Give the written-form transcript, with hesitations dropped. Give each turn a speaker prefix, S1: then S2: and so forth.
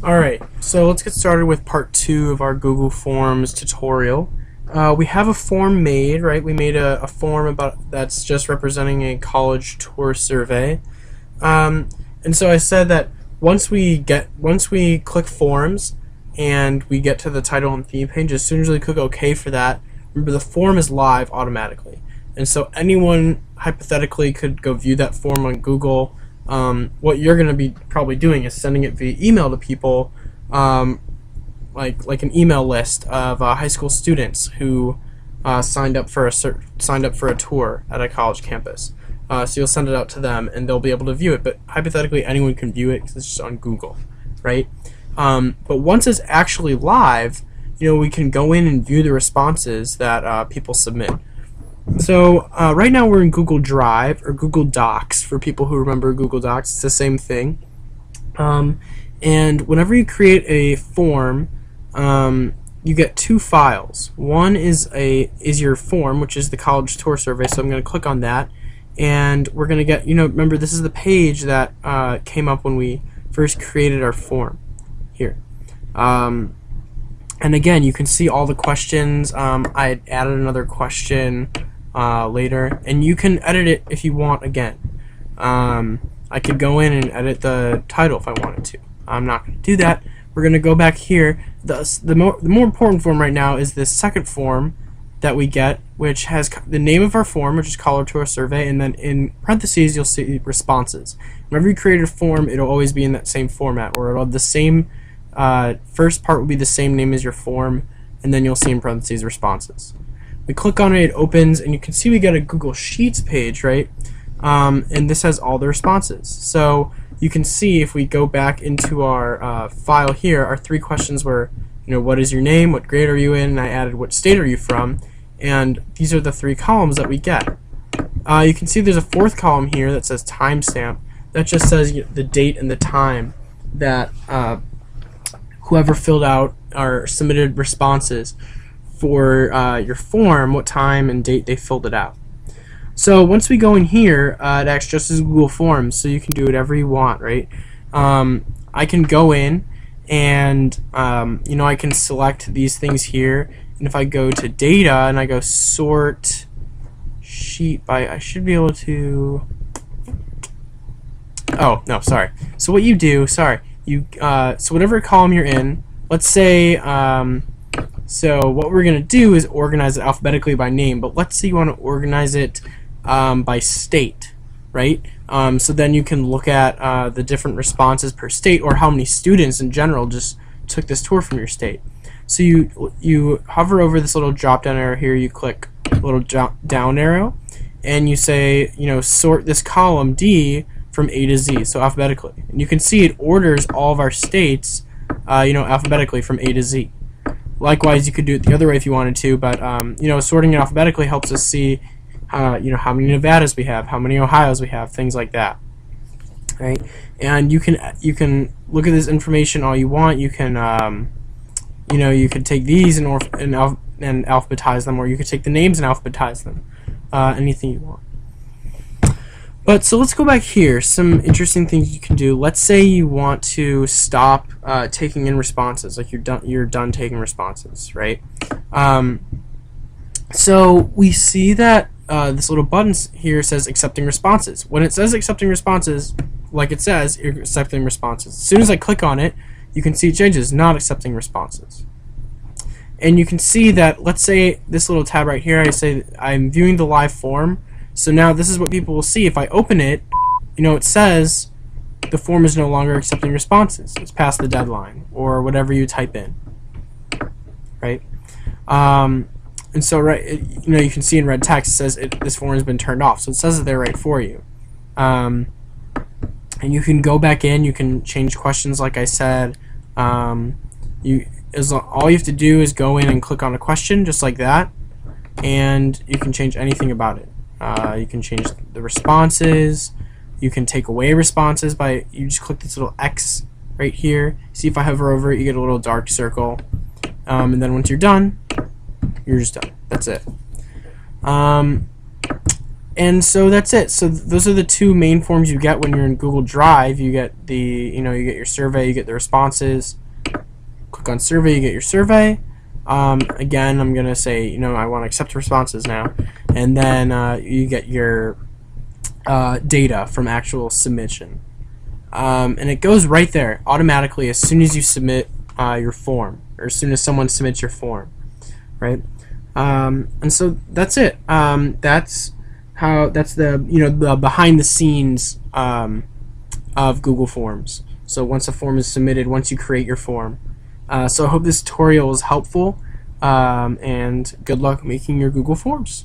S1: Alright, so let's get started with part 2 of our Google Forms tutorial. We have a form made, right? We made a form that's just representing a college tour survey. And so I said that once we click forms and we get to the title and theme page, as soon as we click OK for that, remember the form is live automatically. And so anyone hypothetically could go view that form on Google. What you're going to be probably doing is sending it via email to people, like an email list of high school students who signed up for a tour at a college campus. So you'll send it out to them, and they'll be able to view it. But hypothetically, anyone can view it because it's just on Google, right? But once it's actually live, we can go in and view the responses that people submit. So right now we're in Google Drive, or Google Docs for people who remember Google Docs. It's the same thing. And whenever you create a form, you get two files. One is your form, which is the college tour survey. So I'm going to click on that, and we're going to get, remember this is the page that came up when we first created our form here. And again, you can see all the questions. I added another question later, and you can edit it if you want again. I could go in and edit the title if I wanted to. I'm not going to do that. We're going to go back here. The more important form right now is this second form that we get, which has the name of our form, which is college tour survey, and then in parentheses you'll see responses. Whenever you create a form, it'll always be in that same format, or it'll have the same first part will be the same name as your form, and then you'll see in parentheses responses. We click on it, it opens, and you can see we get a Google Sheets page, right? And this has all the responses. So you can see if we go back into our file here, our three questions were, what is your name, what grade are you in, and I added what state are you from, and these are the three columns that we get. You can see there's a fourth column here that says timestamp. That just says the date and the time that whoever filled out or submitted responses for your form, what time and date they filled it out. So once we go in here, it acts just as Google Forms, so you can do whatever you want, right? I can go in and I can select these things here, and if I go to data and I go sort sheet by, I should be able to, oh no, sorry. So what you do, so whatever column you're in, let's say, so what we're going to do is organize it alphabetically by name, but let's say you want to organize it by state, right? So then you can look at the different responses per state, or how many students in general just took this tour from your state. So you hover over this little drop down arrow here, you click a little down arrow, and you say, sort this column D from A to Z, so alphabetically. And you can see it orders all of our states, alphabetically from A to Z. Likewise, you could do it the other way if you wanted to, but sorting it alphabetically helps us see, how many Nevadas we have, how many Ohios we have, things like that, right? And you can look at this information all you want. You can, you could take these and alphabetize them, or you could take the names and alphabetize them, anything you want. But so let's go back here. Some interesting things you can do. Let's say you want to stop taking in responses, like you're done taking responses, right? So we see that this little button here says accepting responses. When it says accepting responses, like it says, you're accepting responses. As soon as I click on it, you can see it changes, not accepting responses. And you can see that, let's say this little tab right here, I say I'm viewing the live form. So now this is what people will see. If I open it, it says the form is no longer accepting responses. It's past the deadline, or whatever you type in, right? And so you can see in red text it says this form has been turned off. So it says it there right for you. And you can go back in. You can change questions, like I said. All you have to do is go in and click on a question, just like that, and you can change anything about it. You can change the responses. You can take away responses you just click this little X right here. See, if I hover over it, you get a little dark circle. And then once you're done, you're just done. That's it. And so that's it. So those are the two main forms you get when you're in Google Drive. You get the, you get your survey, you get the responses. Click on survey, you get your survey. Again, I'm gonna say, I want to accept responses now, and then you get your data from actual submission, and it goes right there automatically as soon as you submit your form, or as soon as someone submits your form, right? And so that's it. That's the behind the scenes of Google Forms. So once a form is submitted, once you create your form. So I hope this tutorial is helpful, and good luck making your Google Forms.